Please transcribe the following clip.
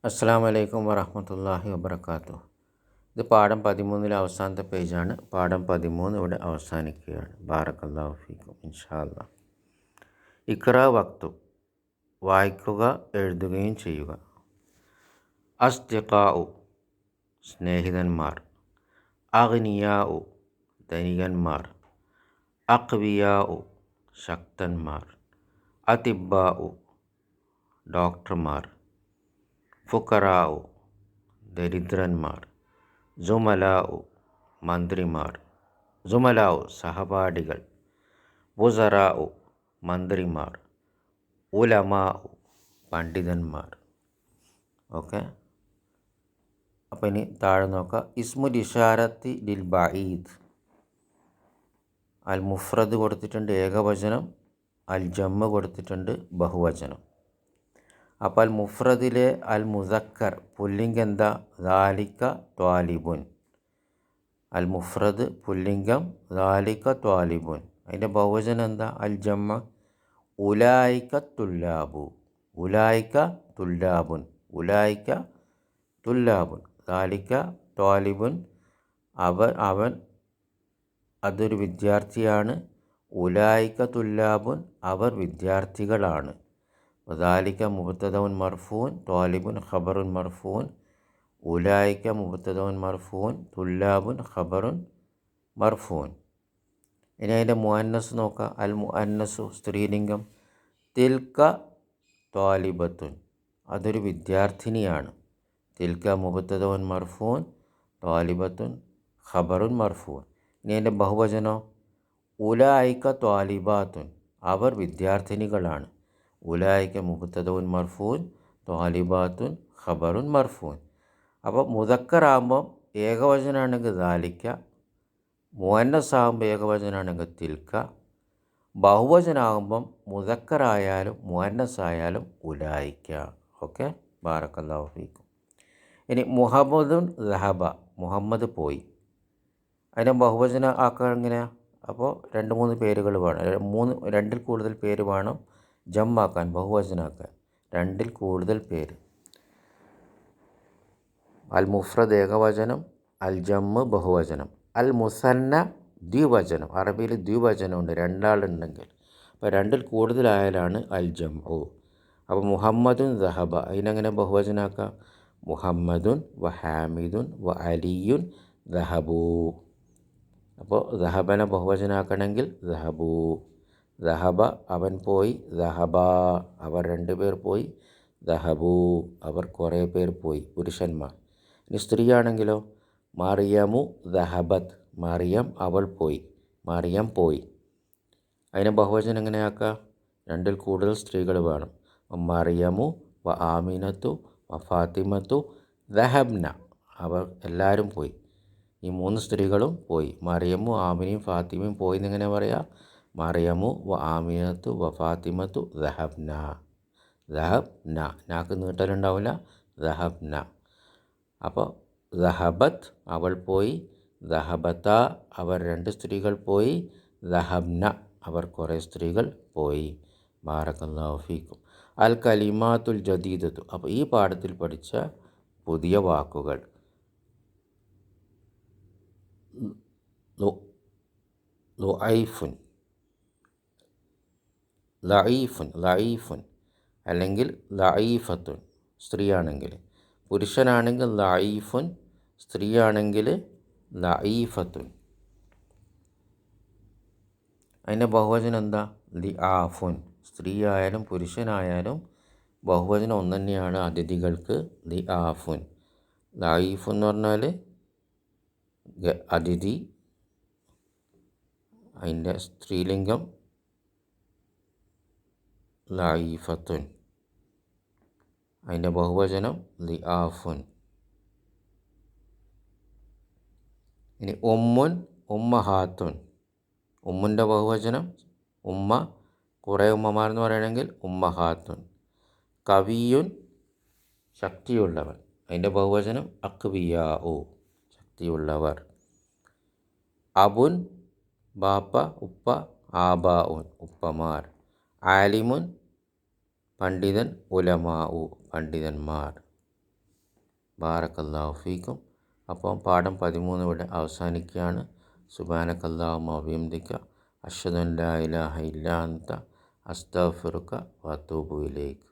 അസ്സലാമു അലൈക്കും വറഹ്മത്തുള്ളാഹി വബറകാതുഹു. ഇത് പാഠം 13 അവസാനത്തെ പേജാണ്. പാഠം 13 ഇവിടെ അവസാനിക്കുകയാണ്. ബാറക്കല്ലാഹു ഫീക്കും. ഇൻഷാ അല്ലാഹ്. ഇഖ്റ വക്തു, വായിക്കുക എഴുതുകയും ചെയ്യുക. അസ്തിഖാഉ, സ്നേഹിതന്മാർ. അഗ്നിയാഉ, ധനികന്മാർ. അഖ്വിയാഉ, ശക്തന്മാർ. അതിബ്ബാഉ, ഡോക്ടർമാർ. ഫുഖറാഉ, ദരിദ്രന്മാർ. ജുമലാഉ, മന്ത്രിമാർ. ജുമലാഉ, സഹപാഠികൾ. വുസറാഉ, മന്ത്രിമാർ. ഉലമാഉ, പണ്ഡിതന്മാർ. ഓക്കെ, അപ്പോൾ ഇനി താഴെ നോക്കുക. ഇസ്മുൽ ഇഷാരത്തി ലിൽ ബഈദ്. അൽ മുഫ്രദ് കൊടുത്തിട്ടുണ്ട് ഏകവചനം, അൽ ജമ്മ് കൊടുത്തിട്ടുണ്ട് ബഹുവചനം. അപ്പോൾ അൽ മുഫ്രദിലെ അൽ മുസക്കർ പുല്ലിംഗം എന്താ? ദാലിക ത്വാലിബുൻ. അൽ മുഫ്രദ് പുല്ലിംഗം ദാലിക ത്വാലിബുൻ. അതിൻ്റെ ബഹുവചനം എന്താ? അൽ ജമ്മ ഉലായിക തുല്ലാബു. ഉലായിക തുല്ലാബുൻ. ഉലായിക തുല്ലാബുൻ. ദാലിക ത്വാലിബുൻ, അവൻ അതൊരു വിദ്യാർത്ഥിയാണ്. ഉലായിക തുല്ലാബുൻ, അവർ വിദ്യാർത്ഥികളാണ്. ദാലിക മുബ്തദഉൻ മർഫൂൻ, ത്വാലിബുൻ ഖബറുൻ മർഫൂൻ. ഉലായിക മുബ്തദഉൻ മർഫൂൻ, തുല്ലാബുൻ ഖബറുൻ മർഫൂൻ. ഇനി അതിൻ്റെ മുഅന്നസ് നോക്കുക. അൽ മുഅന്നസു സ്ത്രീലിംഗം. തിൽക ത്വാലിബത്തുൻ, അതൊരു വിദ്യാർത്ഥിനിയാണ്. തിൽക മുബ്തദഉൻ മർഫൂൻ, ത്വാലിബത്തുൻ ഖബറുൻ മർഫൂൻ. ഇനി അതിൻ്റെ ബഹുവചനോ? ഉലായിക ത്വാലിബാത്തുൻ, അവർ വിദ്യാർത്ഥിനികളാണ്. ഉലായിക മുബ്തദഉൻ മർഫൂൻ, ത്വാലിബാത്തുൻ ഖബറുൻ മർഫൂൻ. അപ്പോൾ മുദക്കറാകുമ്പം ഏകവചനമാണെങ്കിൽ ദാലിക, മുഅന്നസാകുമ്പോൾ ഏകവചനമാണെങ്കിൽ തിൽക, ബഹുവചനാകുമ്പം മുദക്കറായാലും മുഅന്നസായാലും ഉലായിക. ഓക്കെ, ബാറക്കല്ലാഹു ഫീക്കും. ഇനി മുഹമ്മദുൻ ദഹബ, മുഹമ്മദ് പോയി. അതിനെ ബഹുവചന ആക്കുക എങ്ങനെയാണ്? അപ്പോൾ 2-3 പേരുകൾ വേണം. 2-ൽ കൂടുതൽ പേര് വേണം ജമ്മാക്കാൻ, ബഹുവചനാക്കാൻ. 2-ൽ കൂടുതൽ പേര്. അൽ മുഫ്രദ് ഏകവചനം, അൽ ജമ്മ് ബഹുവചനം. അൽ മുസന്ന ദ്വിവചനം. അറബിയിൽ ദ്വിവചനമുണ്ട്, 2 ആളുണ്ടെങ്കിൽ. അപ്പോൾ 2-ൽ കൂടുതലായാലാണ് അൽ ജംഉ. അപ്പോൾ മുഹമ്മദുൻ ദഹബ, അതിനെങ്ങനെ ബഹുവചനാക്കാം? മുഹമ്മദുൻ വ ഹാമിദുൻ വ അലിയുൻ ദഹബു. അപ്പോൾ ദഹബനെ ബഹുവചനാക്കണമെങ്കിൽ ദഹബു. ദഹബ, അവൻ പോയി. ദഹബ, അവർ 2 പേർ പോയി. ദഹബു, അവർ കുറേ പേർ പോയി, പുരുഷന്മാർ. ഇനി സ്ത്രീയാണെങ്കിലോ? മറിയമു ദഹബത്ത്, മറിയം അവൾ പോയി, മറിയം പോയി. അതിനെ ബഹുവചനം എങ്ങനെയാക്കുക? 2-ൽ കൂടുതൽ സ്ത്രീകൾ വേണം. മറിയമു വ ആമിനത്തു വ ഫാത്തിമത്തു ദഹബ്ന, അവർ എല്ലാവരും പോയി. ഈ 3 സ്ത്രീകളും പോയി. മറിയമു ആമിനയും ഫാത്തിമയും പോയി എന്നിങ്ങനെ പറയാം. മറിയമു വ ആമിനത്തു വ ഫാത്തിമത്തു ദഹബ്ന. ദഹബ്ന, നാക്ക് നീട്ടലുണ്ടാവില്ല. ദഹബ്ന. അപ്പോൾ ദഹബത്ത്, അവൾ പോയി. ദഹബത്ത, അവർ 2 സ്ത്രീകൾ പോയി. ദഹബ്ന, അവർ കുറേ സ്ത്രീകൾ പോയി. ബാറക്കല്ലാഹു ഫീക്കും. അൽ കലിമാത്തുൽ ജദീദത്തു. അപ്പോൾ ഈ പാഠത്തിൽ പഠിച്ച പുതിയ വാക്കുകൾ. ലുഐഫുൻ, ലഈഫുൻ, ലഈഫുൻ അല്ലെങ്കിൽ ലഈഫത്തുൻ സ്ത്രീയാണെങ്കിൽ. പുരുഷനാണെങ്കിൽ ലഈഫുൻ, സ്ത്രീയാണെങ്കിൽ ലഈഫത്തുൻ. അതിൻ്റെ ബഹുവചനം എന്താ? ലിആഫുൻ. സ്ത്രീയായാലും പുരുഷനായാലും ബഹുവചനം ഒന്ന് തന്നെയാണ് അതിഥികൾക്ക്. ലിആഫുൻ. ലഈഫുൻ എന്ന് പറഞ്ഞാൽ അതിഥി, അതിൻ്റെ സ്ത്രീലിംഗം ലഈഫത്തുൻ, അതിൻ്റെ ബഹുവചനം ലിആഫുൻ. ഇനി ഉമ്മുൻ ഉമ്മഹാത്തുൻ. ഉമ്മുൻ്റെ ബഹുവചനം ഉമ്മ, കുറേ ഉമ്മമാരെന്ന് പറയണമെങ്കിൽ ഉമ്മഹാത്തുൻ. കവിയുൻ, ശക്തിയുള്ളവൻ, അതിൻ്റെ ബഹുവചനം അഖ്വിയാഉ, ശക്തിയുള്ളവർ. അബുൻ, ബാപ്പ ഉപ്പ. ആബാഉൻ, ഉപ്പമാർ. ആലിമുൻ, പണ്ഡിതൻ. ഉലമാഉ, പണ്ഡിതന്മാർ. ബാറക്കല്ലാഹു ഫീക്കും. അപ്പോൾ പാഠം 13 ഇവിടെ അവസാനിക്കുകയാണ്. സുബ്ഹാനക്കല്ലാഹുമ്മ വബിഹംദിക അഷ്ഹദു അൻ ലാ ഇലാഹ ഇല്ലാ അൻത അസ്തഗ്ഫിറുക വഅതൂബു ഇലൈക്.